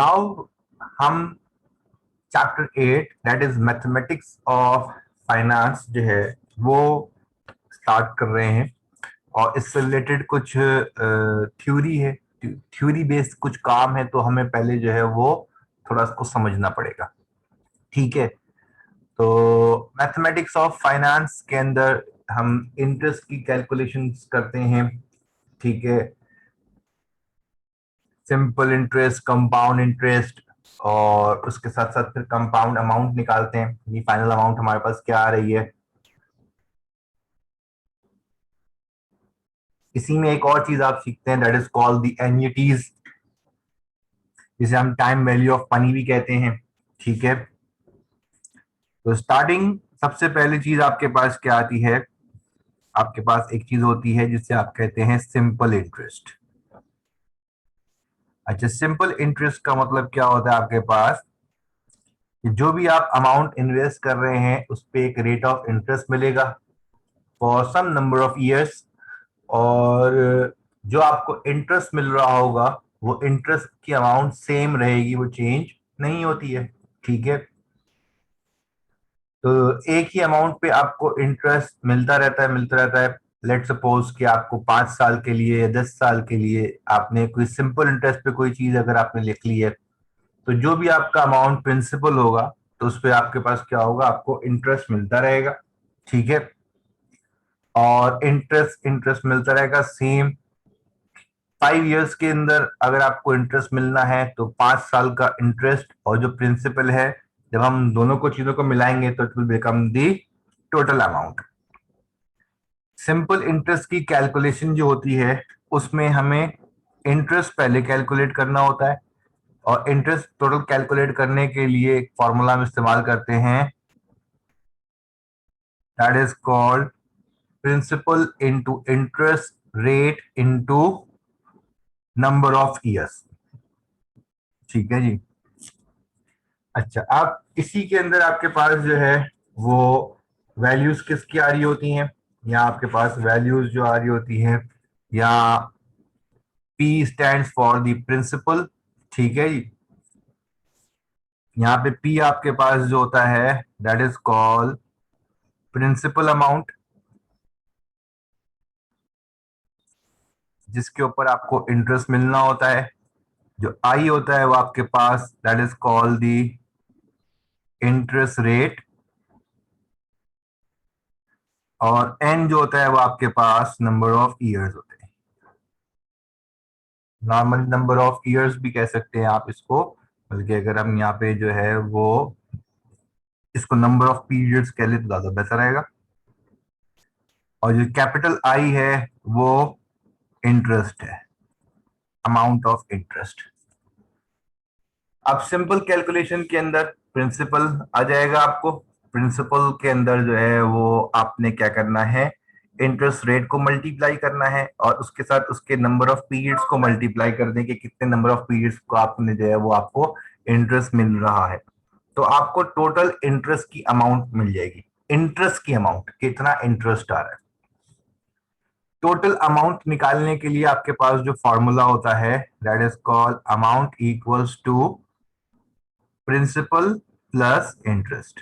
Now हम chapter 8 that is mathematics of finance जो है वो स्टार्ट कर रहे हैं। और इससे रिलेटेड कुछ थ्योरी है, थ्योरी बेस्ड कुछ काम है, तो हमें पहले जो है वो थोड़ा इसको समझना पड़ेगा। ठीक है, तो मैथमेटिक्स ऑफ फाइनेंस के अंदर हम इंटरेस्ट की कैलकुलेशंस करते हैं। ठीक है, सिंपल इंटरेस्ट, कंपाउंड इंटरेस्ट, और उसके साथ साथ फिर कंपाउंड अमाउंट निकालते हैं, ये फाइनल अमाउंट हमारे पास क्या आ रही है। इसी में एक और चीज आप सीखते हैं, दैट इज कॉल्ड द एन्युटीज, जिसे हम टाइम वैल्यू ऑफ मनी भी कहते हैं। ठीक है, तो स्टार्टिंग सबसे पहली चीज आपके पास क्या आती है, आपके पास एक चीज होती है जिसे आप कहते हैं सिंपल इंटरेस्ट। अच्छा, सिंपल इंटरेस्ट का मतलब क्या होता है आपके पास, कि जो भी आप अमाउंट इन्वेस्ट कर रहे हैं उस पे एक रेट ऑफ इंटरेस्ट मिलेगा for some number of years, और जो आपको इंटरेस्ट मिल रहा होगा वो इंटरेस्ट की अमाउंट सेम रहेगी, वो चेंज नहीं होती है। ठीक है, तो एक ही अमाउंट पे आपको इंटरेस्ट मिलता रहता है। लेट सपोज कि आपको 5 साल के लिए या 10 साल के लिए आपने कोई सिंपल इंटरेस्ट पे कोई चीज अगर आपने लिख ली है, तो जो भी आपका अमाउंट प्रिंसिपल होगा तो उस पे आपके पास क्या होगा, आपको इंटरेस्ट मिलता रहेगा। ठीक है, और इंटरेस्ट इंटरेस्ट मिलता रहेगा सेम। 5 इयर्स के अंदर अगर आपको इंटरेस्ट मिलना है तो 5 साल का इंटरेस्ट और जो प्रिंसिपल है, जब हम दोनों को चीजों को मिलाएंगे तो it will become the total amount. Simple interest की कैलकुलेशन जो होती है उसमें हमें इंटरेस्ट पहले कैलकुलेट करना होता है, और इंटरेस्ट टोटल कैलकुलेट करने के लिए एक फॉर्मूला हम इस्तेमाल करते हैं, that is called principal into interest rate into number of years. ठीक है जी। अच्छा, आप इसी के अंदर आपके पास जो है वो वैल्यूज किसकी आ रही होती हैं, या आपके पास वैल्यूज जो आ रही होती हैं, या P stands for the principal. ठीक है जी, यहाँ पे P आपके पास जो होता है that is called principal amount, जिसके ऊपर आपको इंटरेस्ट मिलना होता है। जो I होता है वो आपके पास that is called the interest rate, और N जो होता है वो आपके पास नंबर ऑफ ईयर्स होते हैं। नॉर्मल नंबर ऑफ ईयर्स भी कह सकते हैं आप इसको, बल्कि अगर हम यहाँ पे जो है वो इसको नंबर ऑफ पीरियड्स कह ले तो ज्यादा बेहतर रहेगा। और जो कैपिटल आई है वो इंटरेस्ट है, अमाउंट ऑफ इंटरेस्ट। अब सिंपल कैलकुलेशन के अंदर प्रिंसिपल आ जाएगा आपको। प्रिंसिपल के अंदर जो है वो आपने क्या करना है, इंटरेस्ट रेट को मल्टीप्लाई करना है, और उसके साथ उसके नंबर ऑफ पीरियड्स को मल्टीप्लाई कर दें कि कितने नंबर ऑफ पीरियड्स को आपने जो है वो आपको इंटरेस्ट मिल रहा है, तो आपको टोटल इंटरेस्ट की अमाउंट मिल जाएगी। इंटरेस्ट की अमाउंट, कितना इंटरेस्ट आ रहा है। टोटल अमाउंट निकालने के लिए आपके पास जो फॉर्मूला होता है that is called amount equals to principal plus interest.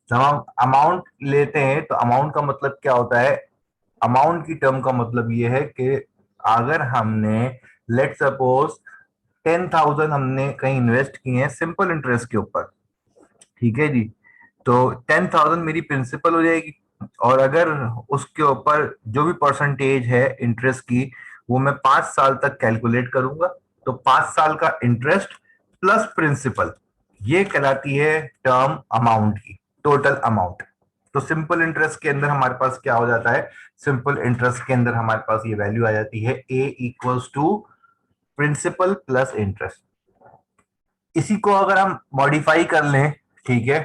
जब हम अमाउंट लेते हैं तो अमाउंट का मतलब क्या होता है, अमाउंट की टर्म का मतलब ये है कि अगर हमने लेट सपोज 10,000 हमने कहीं इन्वेस्ट किए हैं सिंपल इंटरेस्ट के ऊपर, ठीक है जी, तो 10,000 मेरी प्रिंसिपल हो जाएगी, और अगर उसके ऊपर जो भी परसेंटेज है इंटरेस्ट की वो मैं 5 साल तक कैलकुलेट करूंगा, तो 5 साल का इंटरेस्ट प्लस प्रिंसिपल, ये कहलाती है टर्म अमाउंट की, टोटल अमाउंट। तो सिंपल इंटरेस्ट के अंदर हमारे पास क्या हो जाता है, सिंपल इंटरेस्ट के अंदर हमारे पास ये वैल्यू आ जाती है A equals to principal plus interest. इसी को अगर हम मॉडिफाई कर लें, ठीक है,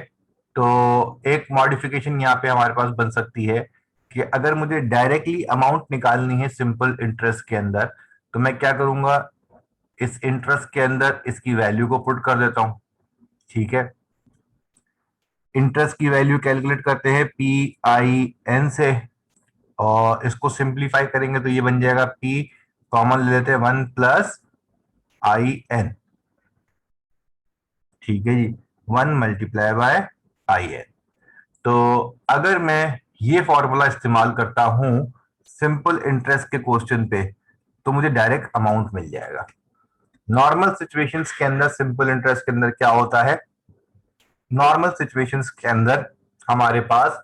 तो एक मॉडिफिकेशन यहाँ पे हमारे पास बन सकती है कि अगर मुझे डायरेक्टली अमाउंट निकालनी है सिंपल इंटरेस्ट के अंदर, तो मैं क्या करूंगा, इस इंटरेस्ट के अंदर इसकी वैल्यू को पुट कर देता हूं। ठीक है, इंटरेस्ट की वैल्यू कैलकुलेट करते हैं PIN से, और इसको सिंप्लीफाई करेंगे तो ये बन जाएगा P, कॉमन ले लेते हैं 1 प्लस IN। ठीक है जी, 1 × IN। तो अगर मैं ये फॉर्मूला इस्तेमाल करता हूं सिंपल इंटरेस्ट के क्वेश्चन पे, तो मुझे डायरेक्ट अमाउंट मिल जाएगा। नॉर्मल सिचुएशंस के अंदर सिंपल इंटरेस्ट के अंदर क्या होता है, नॉर्मल सिचुएशंस के अंदर हमारे पास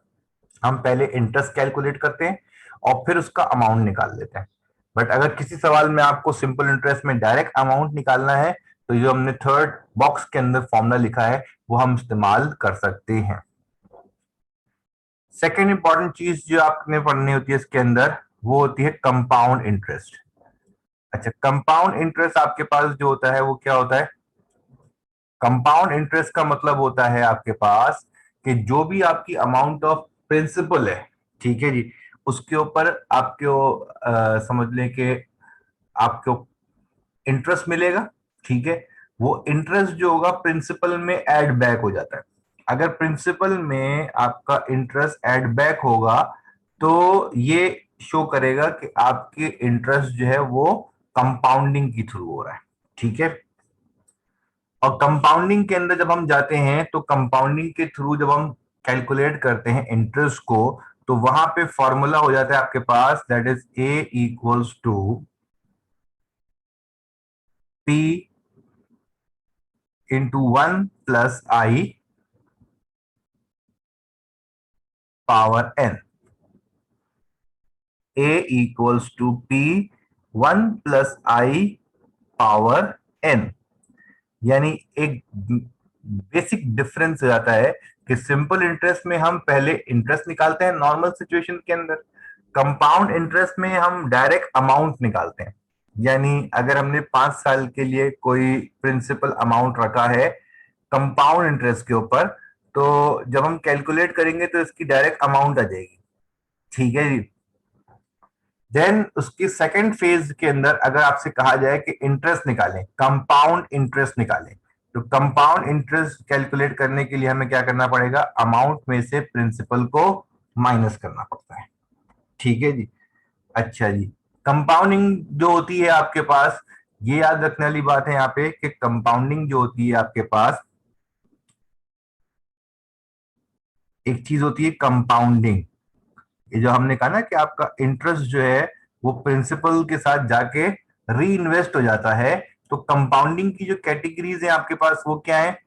हम पहले इंटरेस्ट कैलकुलेट करते हैं और फिर उसका अमाउंट निकाल लेते हैं। बट अगर किसी सवाल में आपको सिंपल इंटरेस्ट में डायरेक्ट अमाउंट निकालना है, तो जो हमने थर्ड बॉक्स के अंदर फॉर्मूला लिखा है वो हम इस्तेमाल कर सकते हैं। सेकेंड इंपॉर्टेंट चीज जो आपने पढ़नी होती है इसके अंदर, वो होती है कंपाउंड इंटरेस्ट। अच्छा, कंपाउंड इंटरेस्ट आपके पास जो होता है वो क्या होता है, कंपाउंड इंटरेस्ट का मतलब होता है आपके पास कि जो भी आपकी अमाउंट ऑफ प्रिंसिपल है, ठीक है जी, उसके ऊपर आपको समझ लें कि आपको इंटरेस्ट मिलेगा। ठीक है, वो इंटरेस्ट जो होगा प्रिंसिपल में ऐड बैक हो जाता है। अगर प्रिंसिपल में आपका इंटरेस्ट ऐड बैक होगा तो ये शो करेगा कि आपके इंटरेस्ट जो है वो कंपाउंडिंग के थ्रू हो रहा है। ठीक है, और कंपाउंडिंग के अंदर जब हम जाते हैं तो कंपाउंडिंग के थ्रू जब हम कैलकुलेट करते हैं इंटरेस्ट को, तो वहां पे फॉर्मूला हो जाता है आपके पास, that is A = P × 1 + I power n। A = P 1 + I power n। यानी एक बेसिक डिफरेंस हो जाता है कि सिंपल इंटरेस्ट में हम पहले इंटरेस्ट निकालते हैं नॉर्मल सिचुएशन के अंदर, कंपाउंड इंटरेस्ट में हम डायरेक्ट अमाउंट निकालते हैं। यानी अगर हमने 5 साल के लिए कोई प्रिंसिपल अमाउंट रखा है कंपाउंड इंटरेस्ट के ऊपर, तो जब हम कैलकुलेट करेंगे तो इसकी डायरेक्ट अमाउंट आ जाएगी। ठीक है जी, देन उसकी सेकंड फेज के अंदर अगर आपसे कहा जाए कि इंटरेस्ट निकालें, कंपाउंड इंटरेस्ट निकालें, तो कंपाउंड इंटरेस्ट कैलकुलेट करने के लिए हमें क्या करना पड़ेगा, अमाउंट में से प्रिंसिपल को माइनस करना पड़ता है। ठीक है जी, अच्छा जी, कंपाउंडिंग जो होती है आपके पास, ये याद रखने वाली बात है यहाँ पे कि कंपाउंडिंग जो होती है आपके पास, एक चीज होती है कंपाउंडिंग, ये जो हमने कहा ना कि आपका इंटरेस्ट जो है वो प्रिंसिपल के साथ जाके री इन्वेस्ट हो जाता है। तो कंपाउंडिंग की जो कैटेगरीज है आपके पास वो क्या है,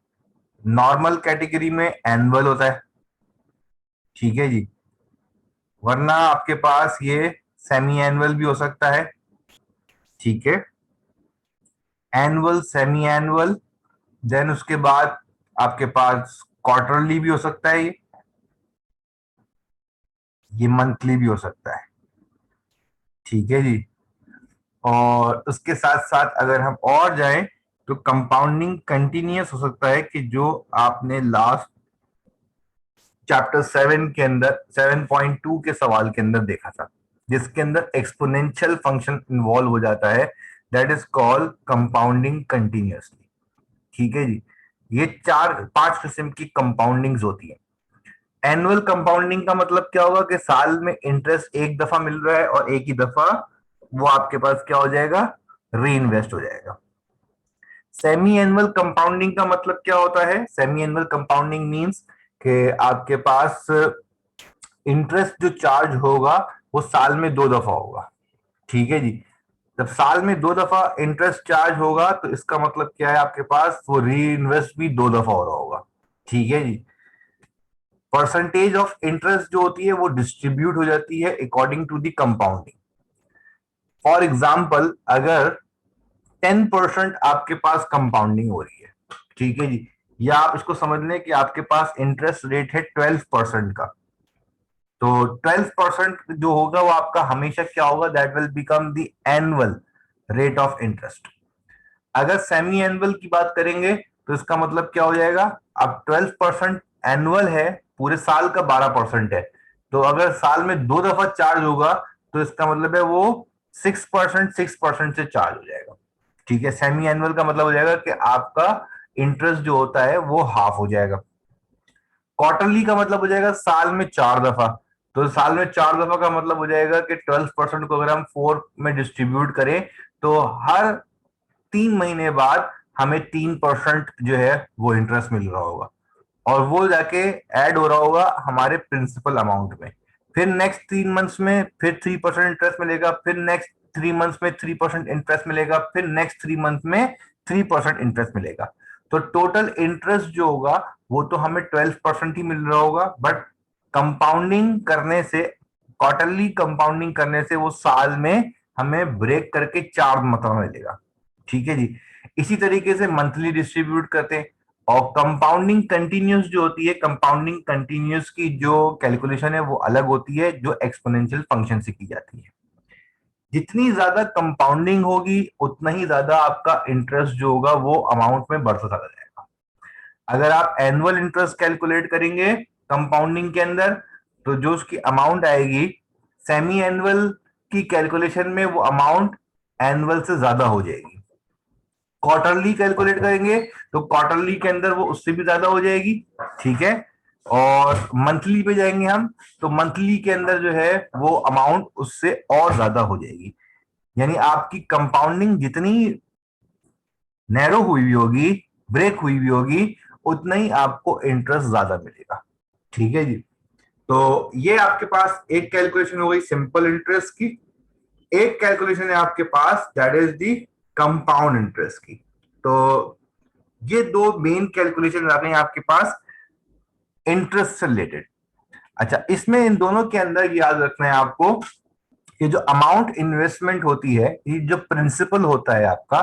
नॉर्मल कैटेगरी में एनुअल होता है। ठीक है जी, वरना आपके पास ये सेमी एनुअल भी हो सकता है। ठीक है, एनुअल, सेमी एनुअल, देन उसके बाद आपके पास क्वार्टरली भी हो सकता है, ये मंथली भी हो सकता है। ठीक है जी, और उसके साथ साथ अगर हम और जाएं तो कंपाउंडिंग कंटिन्यूअस हो सकता है कि जो आपने लास्ट चैप्टर 7 के अंदर 7.2 के सवाल के अंदर देखा था, जिसके अंदर एक्सपोनेंशियल फंक्शन इन्वॉल्व हो जाता है, that is called compounding continuously. ठीक है जी, ये 4-5 किस्म की कंपाउंडिंग्स होती है। एनुअल कंपाउंडिंग का मतलब क्या होगा कि साल में इंटरेस्ट एक दफा मिल रहा है और एक ही दफा वो आपके पास क्या हो जाएगा, री इन्वेस्ट हो जाएगा। सेमी एनुअल कंपाउंडिंग का मतलब क्या होता है, सेमी एनुअल कंपाउंडिंग मींस कि आपके पास इंटरेस्ट जो चार्ज होगा वो साल में 2 दफा होगा। ठीक है जी, जब साल में 2 दफा इंटरेस्ट चार्ज होगा तो इसका मतलब क्या है, आपके पास वो री इन्वेस्ट भी 2 दफा हो रहा होगा। ठीक है जी, परसेंटेज ऑफ इंटरेस्ट जो होती है वो डिस्ट्रीब्यूट हो जाती है according to the compounding. For example, अगर 10% आपके पास कंपाउंडिंग हो रही है, ठीक है जी, या आप इसको समझ लें कि आपके पास इंटरेस्ट रेट है 12% का, तो 12% जो होगा वो आपका हमेशा क्या होगा, that will become the annual rate of interest. अगर सेमी एनुअल की बात करेंगे तो इसका मतलब क्या हो जाएगा, अब 12% एनुअल है, पूरे साल का 12% है, तो अगर साल में 2 दफा चार्ज होगा तो इसका मतलब है वो 6% से चार्ज हो जाएगा। ठीक है, सेमी एनुअल का मतलब हो जाएगा कि आपका इंटरेस्ट जो होता है वो हाफ हो जाएगा। क्वार्टरली का मतलब हो जाएगा साल में 4 दफा, तो साल में 4 दफा का मतलब हो जाएगा कि 12% को अगर हम 4 में डिस्ट्रीब्यूट करें तो हर 3 महीने बाद हमें 3% जो है वो इंटरेस्ट मिल रहा होगा, और वो जाके ऐड हो रहा होगा हमारे प्रिंसिपल अमाउंट में। फिर नेक्स्ट 3 मंथ्स में फिर 3% इंटरेस्ट मिलेगा, फिर नेक्स्ट 3 मंथ्स में 3% इंटरेस्ट मिलेगा, फिर नेक्स्ट 3 मंथ में 3% इंटरेस्ट मिलेगा। तो टोटल इंटरेस्ट जो होगा वो तो हमें 12% ही मिल रहा होगा, बट कंपाउंडिंग करने से, क्वार्टरली कंपाउंडिंग करने से वो साल में हमें ब्रेक करके 4 मतलब मिलेगा। ठीक है जी। इसी तरीके से मंथली डिस्ट्रीब्यूट करते हैं। और कंपाउंडिंग कंटिन्यूस जो होती है, कंपाउंडिंग कंटिन्यूस की जो कैलकुलेशन है वो अलग होती है, जो एक्सपोनेंशियल फंक्शन से की जाती है। जितनी ज्यादा कंपाउंडिंग होगी उतना ही ज्यादा आपका इंटरेस्ट जो होगा वो अमाउंट में बढ़ता चला जाएगा। अगर आप एनुअल इंटरेस्ट कैलकुलेट करेंगे कंपाउंडिंग के अंदर, तो जो उसकी अमाउंट आएगी सेमी एनुअल की कैलकुलेशन में वो अमाउंट एनुअल से ज्यादा हो जाएगी। क्वार्टरली कैलकुलेट करेंगे तो क्वार्टरली के अंदर वो उससे भी ज्यादा हो जाएगी। ठीक है। और मंथली पे जाएंगे हम, तो मंथली के अंदर जो है वो अमाउंट उससे और ज्यादा हो जाएगी। यानी आपकी कंपाउंडिंग जितनी नैरो हुई हुई होगी, ब्रेक हुई हुई होगी, उतना ही आपको इंटरेस्ट ज्यादा मिलेगा। ठीक है जी। तो ये आपके पास एक कैलकुलेशन हो गई सिंपल इंटरेस्ट की। एक कैलकुलेशन है आपके पास that is the compound interest की। तो ये दो मेन कैलकुलेशन आ गई आपके पास इंटरेस्ट से रिलेटेड। अच्छा, इसमें इन दोनों के अंदर याद रखना है आपको, ये जो अमाउंट इन्वेस्टमेंट होती है, ये जो प्रिंसिपल होता है आपका,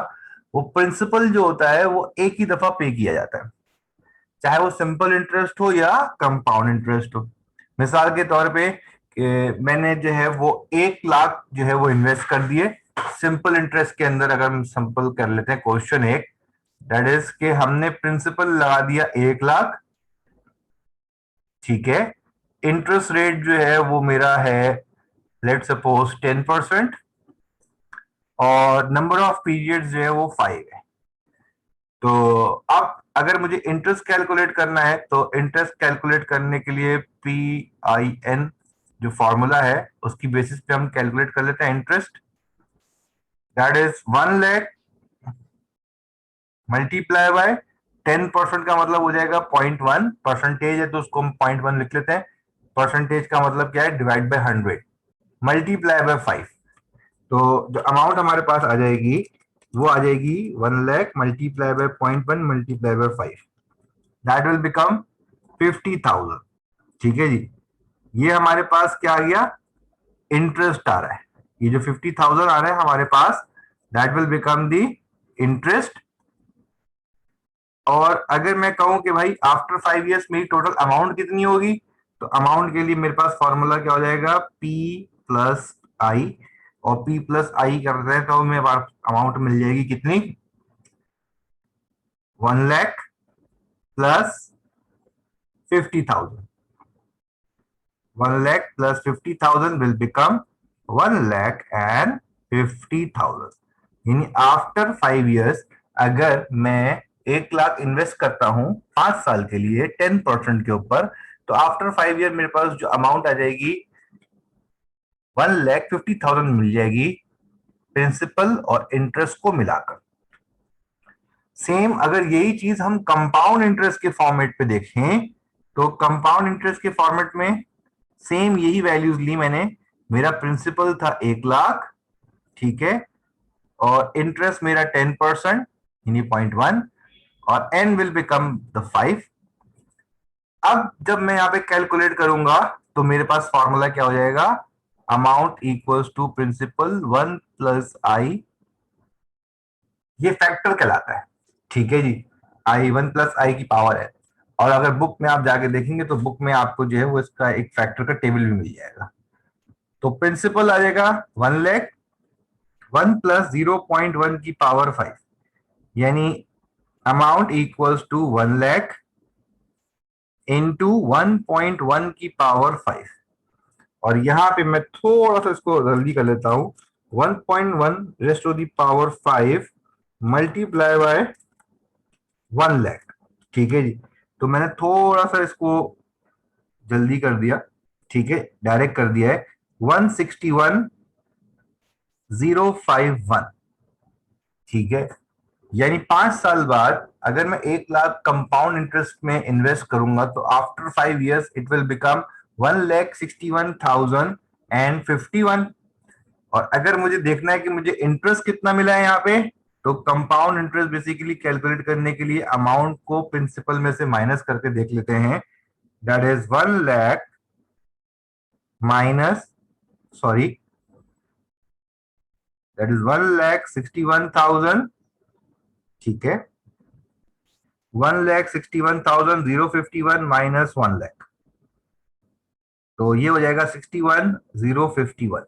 वो प्रिंसिपल जो होता है वो एक ही दफा पे किया जाता है, चाहे वो सिंपल इंटरेस्ट हो या कंपाउंड इंटरेस्ट हो। मिसाल के तौर पे मैंने जो है वो 1 लाख जो है वो इन्वेस्ट कर दिए सिंपल इंटरेस्ट के अंदर। अगर हम सिंपल कर लेते हैं क्वेश्चन एक, दैट इज कि हमने प्रिंसिपल लगा दिया 1 लाख। ठीक है। इंटरेस्ट रेट जो है वो मेरा है लेट सपोज 10%, और नंबर ऑफ पीरियड जो है वो 5 है। तो अब अगर मुझे इंटरेस्ट कैलकुलेट करना है, तो इंटरेस्ट कैलकुलेट करने के लिए PIN जो फॉर्मूला है उसकी बेसिस पे हम कैलकुलेट कर लेते हैं interest. That is 1 lakh multiply by 10%, का मतलब हो जाएगा 0.1। परसेंटेज है तो उसको हम 0.1 लिख लेते हैं। परसेंटेज का मतलब क्या है, डिवाइड बाय 100 मल्टीप्लाई बाय 5। तो जो अमाउंट हमारे पास आ जाएगी वो आ जाएगी 1 lakh multiply by 0.1 multiply by 5, that will become 50,000। ठीक है जी। ये हमारे पास क्या आ गया, इंटरेस्ट आ रहा है। ये जो 50,000 आ रहा है हमारे पास, that will become the interest. और अगर मैं कहूं कि भाई आफ्टर 5 इयर्स मेरी टोटल अमाउंट कितनी होगी, तो अमाउंट के लिए मेरे पास फॉर्मूला क्या हो जाएगा, P+I। और P+I करते हैं तो मेरे पास अमाउंट मिल जाएगी कितनी, 1 lakh plus 50,000। 1 lakh plus 50,000 will become 1,50,000। यानी आफ्टर 5 इयर्स अगर मैं 1 लाख इन्वेस्ट करता हूं 5 साल के लिए 10% के ऊपर, तो आफ्टर 5 ईयर मेरे पास जो अमाउंट आ जाएगी 1,50,000 मिल जाएगी, प्रिंसिपल और इंटरेस्ट को मिलाकर। सेम अगर यही चीज हम कंपाउंड इंटरेस्ट के फॉर्मेट पे देखें, तो कंपाउंड इंटरेस्ट के फॉर्मेट में सेम यही वैल्यूज ली मैंने। मेरा प्रिंसिपल था 1 लाख। ठीक है। और इंटरेस्ट मेरा 10% यानी 0.1, और n विल बिकम द 5। अब जब मैं यहाँ पे कैलकुलेट करूंगा तो मेरे पास फॉर्मूला क्या हो जाएगा, amount equals to principal 1+I। ये फैक्टर कहलाता है। ठीक है जी। I 1+I की पावर है। और अगर बुक में आप जाके देखेंगे तो बुक में आपको जो है वो इसका एक फैक्टर का टेबल भी मिल जाएगा। तो प्रिंसिपल आ जाएगा 1 लाख, 1+0.1 की पावर 5, यानी amount equals to 1 lakh into 1.1 की पावर 5। और यहां पे मैं थोड़ा सा इसको जल्दी कर लेता हूं, 1.1 raised to the power 5 multiply by 1 lakh. ठीक है जी। तो मैंने थोड़ा सा इसको जल्दी कर दिया। ठीक है, डायरेक्ट कर दिया है 161,051। ठीक है। यानी 5 साल बाद अगर मैं 1 लाख कंपाउंड इंटरेस्ट में इन्वेस्ट करूंगा तो after 5 years it will become 1,61,051। और अगर मुझे देखना है कि मुझे इंटरेस्ट कितना मिला है यहाँ पे, तो कंपाउंड इंटरेस्ट बेसिकली कैलकुलेट करने के लिए अमाउंट को प्रिंसिपल में से माइनस करके देख लेते हैं। That is 1 lakh minus, sorry, that is 1,61,000। ठीक है, 1,61,051 माइनस 1 लाख, तो ये हो जाएगा 61,051।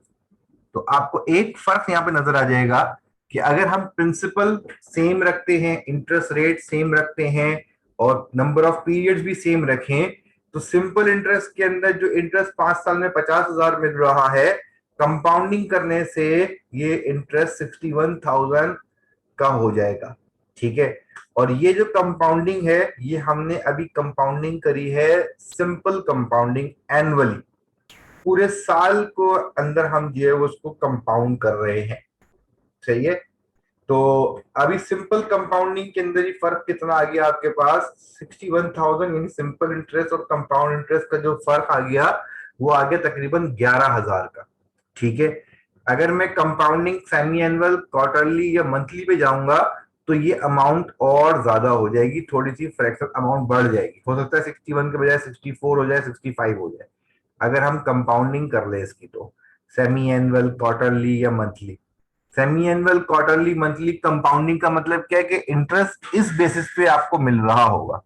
तो आपको एक फर्क यहां पे नजर आ जाएगा कि अगर हम प्रिंसिपल सेम रखते हैं, इंटरेस्ट रेट सेम रखते हैं और नंबर ऑफ पीरियड्स भी सेम रखें, तो सिंपल इंटरेस्ट के अंदर जो इंटरेस्ट 5 साल में 50,000 मिल रहा है, कंपाउंडिंग करने से ये इंटरेस्ट 61,000 का हो जाएगा। ठीक है, और ये जो कंपाउंडिंग है ये हमने अभी कंपाउंडिंग करी है सिंपल कंपाउंडिंग एनुअली, पूरे साल को अंदर हम जो है उसको कंपाउंड कर रहे हैं। सही है, तो अभी सिंपल कंपाउंडिंग के अंदर ही फर्क कितना आ गया आपके पास, 61,000, यानी सिंपल इंटरेस्ट और कंपाउंड इंटरेस्ट का जो फर्क आ गया वो आ गया तकरीबन 11,000 का। ठीक है, अगर मैं कंपाउंडिंग सेमी एनुअल, क्वार्टरली या मंथली पे जाऊंगा तो ये अमाउंट और ज्यादा हो जाएगी, थोड़ी सी फ्रैक्शन अमाउंट बढ़ जाएगी, हो सकता है 61 के बजाय 64 हो जाए, 65 हो जाए, अगर हम कंपाउंडिंग कर ले इसकी तो। सेमी एनुअल, क्वार्टरली या monthly, semi annual, quarterly, monthly, compounding का मतलब क्या है कि इंटरेस्ट इस बेसिस पे आपको मिल रहा होगा।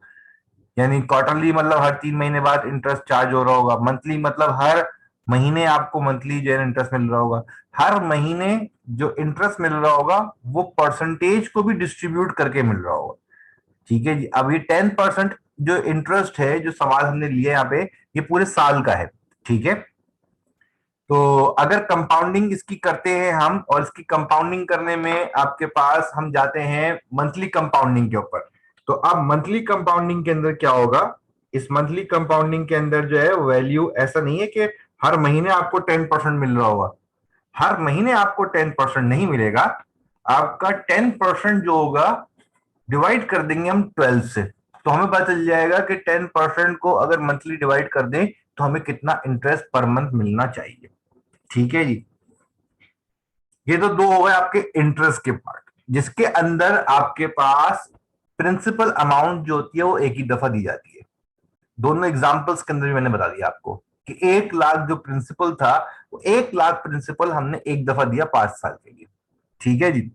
यानी क्वार्टरली मतलब हर 3 महीने बाद इंटरेस्ट चार्ज हो रहा होगा, मंथली मतलब हर महीने आपको मंथली जो है इंटरेस्ट मिल रहा होगा। हर महीने जो इंटरेस्ट मिल रहा होगा वो परसेंटेज को भी डिस्ट्रीब्यूट करके मिल रहा होगा। ठीक है जी, अब ये 10% जो इंटरेस्ट है, जो सवाल हमने लिया यहाँ पे, ये पूरे साल का है। ठीक है, तो अगर कंपाउंडिंग इसकी करते हैं हम, और इसकी कंपाउंडिंग करने में आपके पास हम जाते हैं मंथली कंपाउंडिंग के ऊपर, तो अब मंथली कंपाउंडिंग के अंदर क्या होगा, इस मंथली कंपाउंडिंग के अंदर जो है वैल्यू ऐसा नहीं है कि हर महीने आपको 10% मिल रहा होगा। हर महीने आपको 10% नहीं मिलेगा, आपका 10% जो होगा डिवाइड कर देंगे हम 12 से, तो हमें पता चल जाएगा कि 10% को अगर मंथली डिवाइड कर दें तो हमें कितना इंटरेस्ट पर मंथ मिलना चाहिए। ठीक है जी, ये तो दो हो गए आपके इंटरेस्ट के पार्ट, जिसके अंदर आपके पास प्रिंसिपल अमाउंट जो होती है वो एक ही दफा दी जाती है। दोनों एग्जांपल्स के अंदर भी मैंने बता दिया आपको कि 1 लाख जो प्रिंसिपल था, वो 1 लाख प्रिंसिपल हमने एक दफा दिया 5 साल के लिए। ठीक है जी,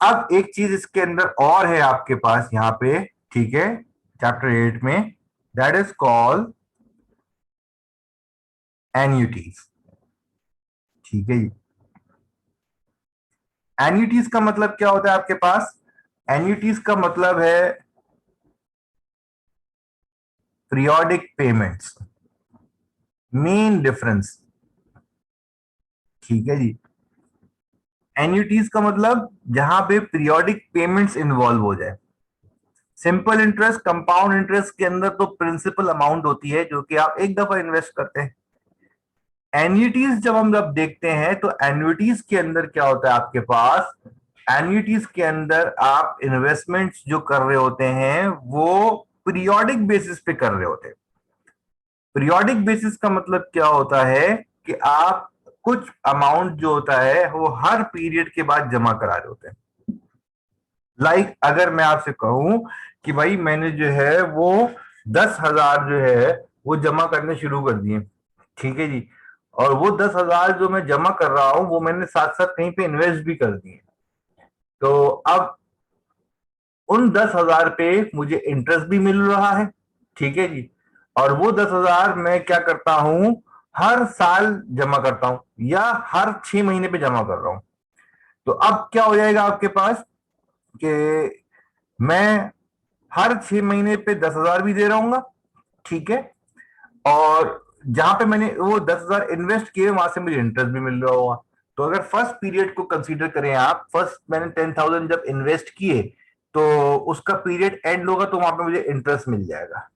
अब एक चीज इसके अंदर और है आपके पास यहाँ पे, ठीक है, चैप्टर 8 में, दैट इज कॉल्ड एन्युटीज। ठीक है जी, एन्युटीज का मतलब क्या होता है आपके पास, एन्युटीज का मतलब है पीरियोडिक पेमेंट्स, मेन डिफरेंस। ठीक है जी, एन्युटीज का मतलब जहां पे पीरियोडिक पेमेंट्स इन्वॉल्व हो जाए। सिंपल इंटरेस्ट, कंपाउंड इंटरेस्ट के अंदर तो प्रिंसिपल अमाउंट होती है जो कि आप एक दफा इन्वेस्ट करते हैं। एन्युटीज जब हम जब देखते हैं तो एन्युटीज के अंदर क्या होता है आपके पास, एन्युटीज के अंदर आप इन्वेस्टमेंट्स जो कर रहे होते हैं वो पीरियोडिक बेसिस पे कर रहे होते हैं। पीरियोडिक बेसिस का मतलब क्या होता है कि आप कुछ अमाउंट जो होता है वो हर पीरियड के बाद जमा करा रहे होते हैं। अगर मैं आपसे कहूं कि भाई मैंने जो है वो 10,000 जो है वो जमा करने शुरू कर दिए। ठीक है जी, और वो 10,000 जो मैं जमा कर रहा हूं वो मैंने साथ साथ कहीं पे इन्वेस्ट भी कर दिए, तो अब उन 10,000 पे मुझे इंटरेस्ट भी मिल रहा है। ठीक है जी, और वो 10,000 मैं क्या करता हूं, हर साल जमा करता हूं या हर 6 महीने पे जमा कर रहा हूं। तो अब क्या हो जाएगा आपके पास कि मैं हर 6 महीने पे 10,000 भी दे रहा हूँ। ठीक है, और जहां पे मैंने वो 10,000 इन्वेस्ट किए वहां से मुझे इंटरेस्ट भी मिल रहा होगा। तो अगर फर्स्ट पीरियड को कंसीडर करें आप, फर्स्ट मैंने 10,000 जब इन्वेस्ट किए तो उसका पीरियड एंड होगा तो वहां पे मुझे इंटरेस्ट मिल जाएगा।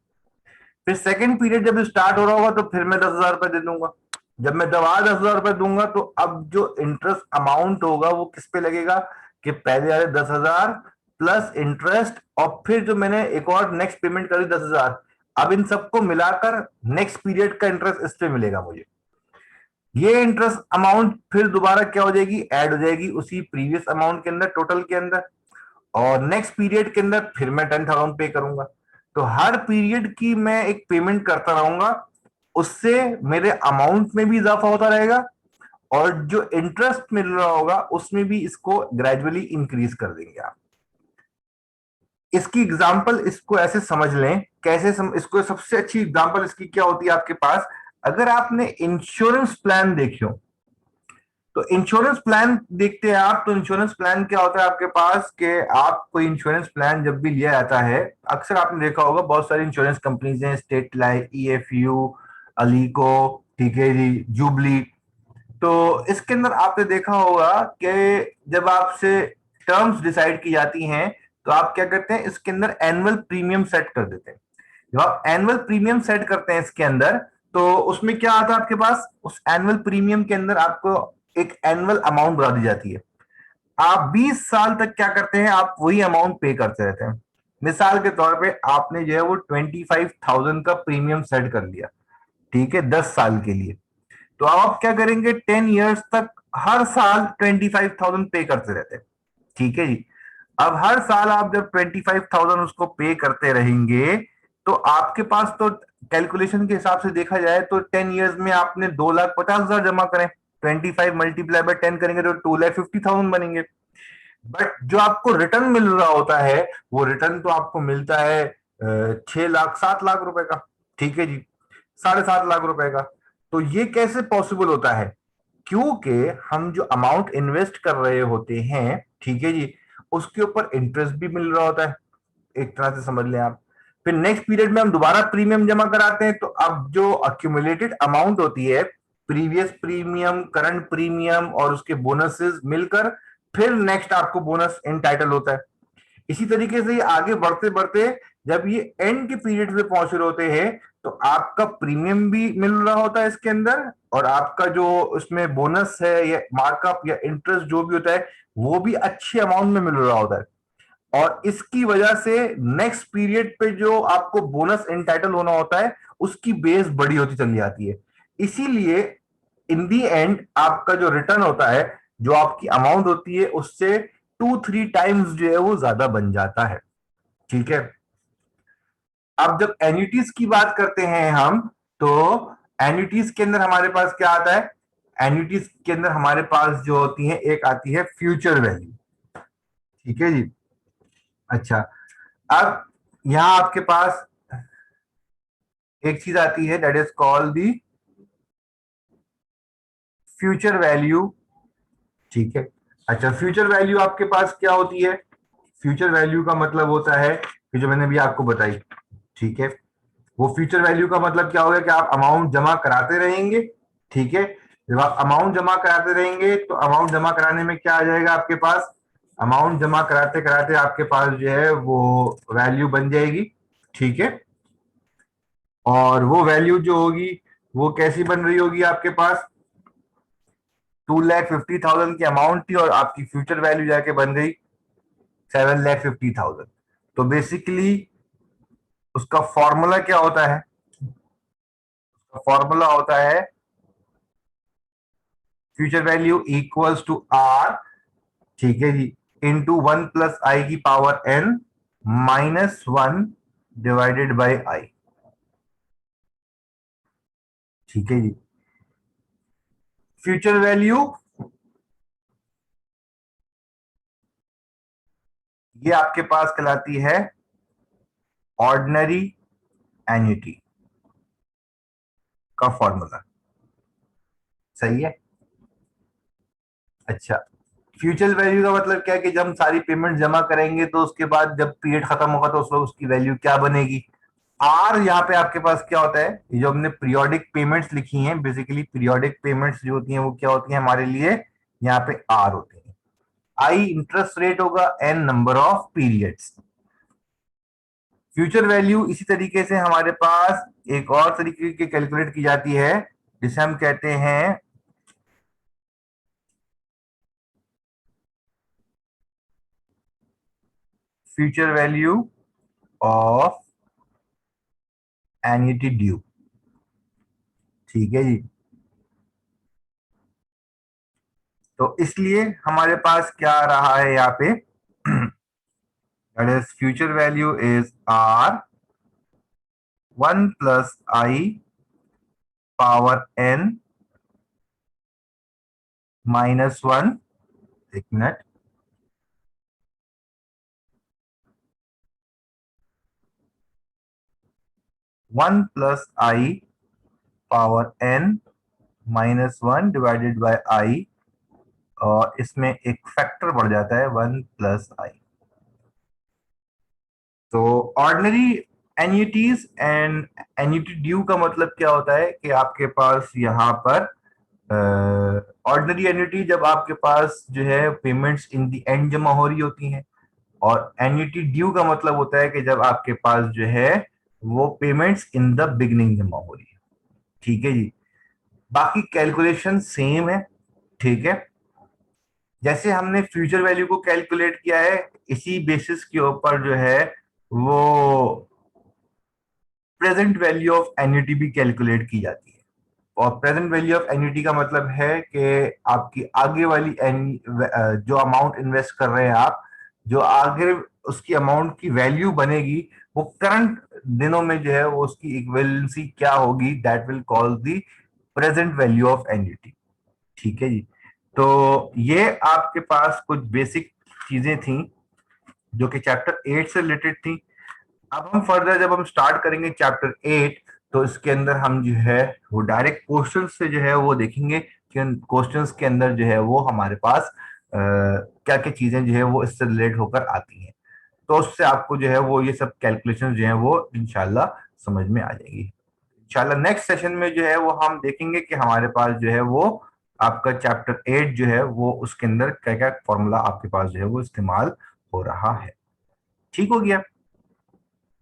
फिर सेकंड पीरियड जब स्टार्ट हो रहा होगा तो फिर मैं 10,000 रुपए दे दूंगा। जब मैं दवा 10,000 रुपए दूंगा तो अब जो इंटरेस्ट अमाउंट होगा वो किस पे लगेगा, कि पहले आए 10,000 प्लस इंटरेस्ट, और फिर जो मैंने एक और नेक्स्ट पेमेंट करी 10,000, अब इन सबको मिलाकर नेक्स्ट पीरियड का इंटरेस्ट इस पे मिलेगा मुझे। ये इंटरेस्ट अमाउंट फिर दोबारा क्या हो जाएगी, ऐड हो जाएगी उसी प्रीवियस अमाउंट के अंदर, टोटल के अंदर, और नेक्स्ट पीरियड के अंदर फिर मैं 10,000 पे करूंगा। तो हर पीरियड की मैं एक पेमेंट करता रहूंगा, उससे मेरे अमाउंट में भी इजाफा होता रहेगा, और जो इंटरेस्ट मिल रहा होगा उसमें भी इसको ग्रेजुअली इंक्रीज कर देंगे आप। इसकी एग्जांपल इसको ऐसे समझ लें, कैसे इसको सबसे अच्छी एग्जांपल इसकी क्या होती है आपके पास, अगर आपने इंश्योरेंस प्लान देखे हो, तो इंश्योरेंस प्लान देखते हैं आप, तो इंश्योरेंस प्लान क्या होता है आपके पास, कि आप कोई इंश्योरेंस प्लान जब भी लिया जाता है, अक्सर आपने देखा होगा बहुत सारी इंश्योरेंस कंपनीज हैं, स्टेट लाइफ, ईएफयू, अलीको, ठीक है जी, जुबली। तो इसके अंदर आपने देखा होगा कि जब आपसे टर्म्स डिसाइड की जाती हैं, तो आप क्या करते हैं, इसके अंदर एनुअल प्रीमियम सेट कर देते हैं। जब आप एनुअल प्रीमियम सेट करते हैं इसके अंदर, तो उसमें क्या आता है आपके पास, उस एनुअल प्रीमियम के अंदर आपको एक एनुअल अमाउंट बता दी जाती है। आप 20 साल तक क्या करते हैं, आप वही अमाउंट पे करते रहते हैं। मिसाल के तौर पे आपने जो है वो 25,000 का प्रीमियम सेट कर लिया, ठीक है, 10 साल के लिए। तो आप क्या करेंगे, 10 ईयर्स तक हर साल 25,000 पे करते रहते हैं, ठीक है जी। अब हर साल आप जब 25,000 उसको पे करते रहेंगे, तो आपके पास तो कैलकुलेशन के हिसाब से देखा जाए तो 10 ईयर्स में आपने 2,50,000 जमा करें, 25 × 10 करेंगे तो 2,50,000 बनेंगे। बट जो आपको रिटर्न मिल रहा होता है, वो रिटर्न तो आपको मिलता है 6 लाख 7 लाख रुपए का, ठीक है जी, 7.5 लाख रुपए का। तो ये कैसे पॉसिबल होता है, क्योंकि हम जो अमाउंट इन्वेस्ट कर रहे होते हैं, ठीक है जी, उसके ऊपर इंटरेस्ट भी मिल रहा होता है, एक तरह से समझ लें आप। फिर नेक्स्ट पीरियड में हम दोबारा प्रीमियम जमा कराते हैं, तो अब जो अक्यूमुलेटेड अमाउंट होती है, प्रीवियस प्रीमियम, करंट प्रीमियम और उसके बोनसेस मिलकर फिर नेक्स्ट आपको बोनस एंटाइटल होता है। इसी तरीके से ये आगे बढ़ते बढ़ते जब ये एंड के पीरियड पे पहुंच रहे होते हैं, तो आपका प्रीमियम भी मिल रहा होता है इसके अंदर, और आपका जो उसमें बोनस है या मार्कअप या इंटरेस्ट जो भी होता है, वो भी अच्छे अमाउंट में मिल रहा होता है। और इसकी वजह से नेक्स्ट पीरियड पे जो आपको बोनस एंटाइटल होना होता है, उसकी बेस बड़ी होती चली जाती है। इसीलिए इन दी एंड आपका जो रिटर्न होता है, जो आपकी अमाउंट होती है, उससे 2-3 टाइम्स जो है वो ज्यादा बन जाता है, ठीक है। अब जब एन्युटीज की बात करते हैं हम, तो एन्युटीज के अंदर हमारे पास क्या आता है, एन्युटीज के अंदर हमारे पास जो होती है, एक आती है फ्यूचर वैल्यू, ठीक है जी। अच्छा, अब यहां आपके पास एक चीज आती है, that is called the future value, ठीक है। अच्छा, फ्यूचर वैल्यू आपके पास क्या होती है, फ्यूचर वैल्यू का मतलब होता है कि जो मैंने भी आपको बताई, ठीक है, वो फ्यूचर वैल्यू का मतलब क्या होगा कि आप अमाउंट जमा कराते रहेंगे, ठीक है। जब आप अमाउंट जमा कराते रहेंगे, तो अमाउंट जमा कराने में क्या आ जाएगा आपके पास, अमाउंट जमा कराते कराते आपके पास जो है वो वैल्यू बन जाएगी, ठीक है। और वो वैल्यू जो होगी, वो कैसी बन रही होगी आपके पास, 2,50,000 की अमाउंट थी और आपकी फ्यूचर वैल्यू जाके बन गई 7,50,000। तो बेसिकली उसका फॉर्मूला क्या होता है, फॉर्मूला होता है future value equals to R, ठीक है जी, इंटू 1 + i की power n -1 divided by I, ठीक है जी। फ्यूचर वैल्यू ये आपके पास कहलाती है ऑर्डिनरी एन्युटी का फॉर्मूला, सही है। अच्छा, फ्यूचर वैल्यू का मतलब क्या है कि जब हम सारी पेमेंट जमा करेंगे, तो उसके बाद जब पीरियड खत्म होगा, तो उस वक्त उसकी वैल्यू क्या बनेगी। आर यहाँ पे आपके पास क्या होता है, ये जो हमने पीरियोडिक पेमेंट्स लिखी हैं, बेसिकली पीरियोडिक पेमेंट्स जो होती हैं वो क्या होती हैं हमारे लिए, यहाँ पे आर होती है। आई इंटरेस्ट रेट होगा, N number of periods. Future value इसी तरीके से हमारे पास एक और तरीके की कैलकुलेट की जाती है, जिसे हम कहते हैं future value of annuity due. ठीक है जी। तो इसलिए हमारे पास क्या आ रहा है यहाँ पे, that is future value is R 1 + i power n -1, एक minute, 1 + i power n -1 divided by i, और इसमें एक फैक्टर बढ़ जाता है 1 + i। तो ऑर्डिनरी एन्युटीज एंड एन्युटी ड्यू का मतलब क्या होता है कि आपके पास यहाँ पर ऑर्डिनरी एन्युटी जब आपके पास जो है पेमेंट्स इन दी एंड जमा हो रही होती हैं, और एन्युटी ड्यू का मतलब होता है कि जब आपके पास जो है वो पेमेंट्स इन द बिगनिंग जमा हो रही है। ठीक है जी। बाकी कैलकुलेशन सेम है। ठीक है। जैसे हमने फ्यूचर वैल्यू को कैलकुलेट किया है, इसी बेसिस के ऊपर जो है वो प्रेजेंट वैल्यू ऑफ एन्युटी भी कैलकुलेट की जाती है। और प्रेजेंट वैल्यू ऑफ एन्युटी का मतलब है कि आपकी आगे वाली जो अमाउंट इन्वेस्ट कर रहे हैं आप, जो आगे उसकी अमाउंट की वैल्यू बनेगी, वो करंट दिनों में जो है वो उसकी इक्विवेलेंसी क्या होगी, that will call the present value of annuity. ठीक है जी। तो ये आपके पास कुछ बेसिक चीजें थी जो कि चैप्टर 8 से रिलेटेड थी। अब हम फर्दर जब हम स्टार्ट करेंगे चैप्टर 8, तो इसके अंदर हम जो है वो डायरेक्ट क्वेश्चन से जो है वो देखेंगे कि क्वेश्चंस के अंदर जो है वो हमारे पास क्या क्या चीजें जो है वो इससे रिलेट होकर आती हैं। तो उससे आपको जो है वो ये सब कैलकुलेशन जो है वो इंशाल्लाह समझ में आ जाएगी। इंशाल्लाह नेक्स्ट सेशन में जो है वो हम देखेंगे कि हमारे पास जो है वो आपका चैप्टर 8 जो है वो उसके अंदर क्या क्या फॉर्मूला आपके पास जो है वो इस्तेमाल हो रहा है। ठीक हो गया।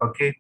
ओके।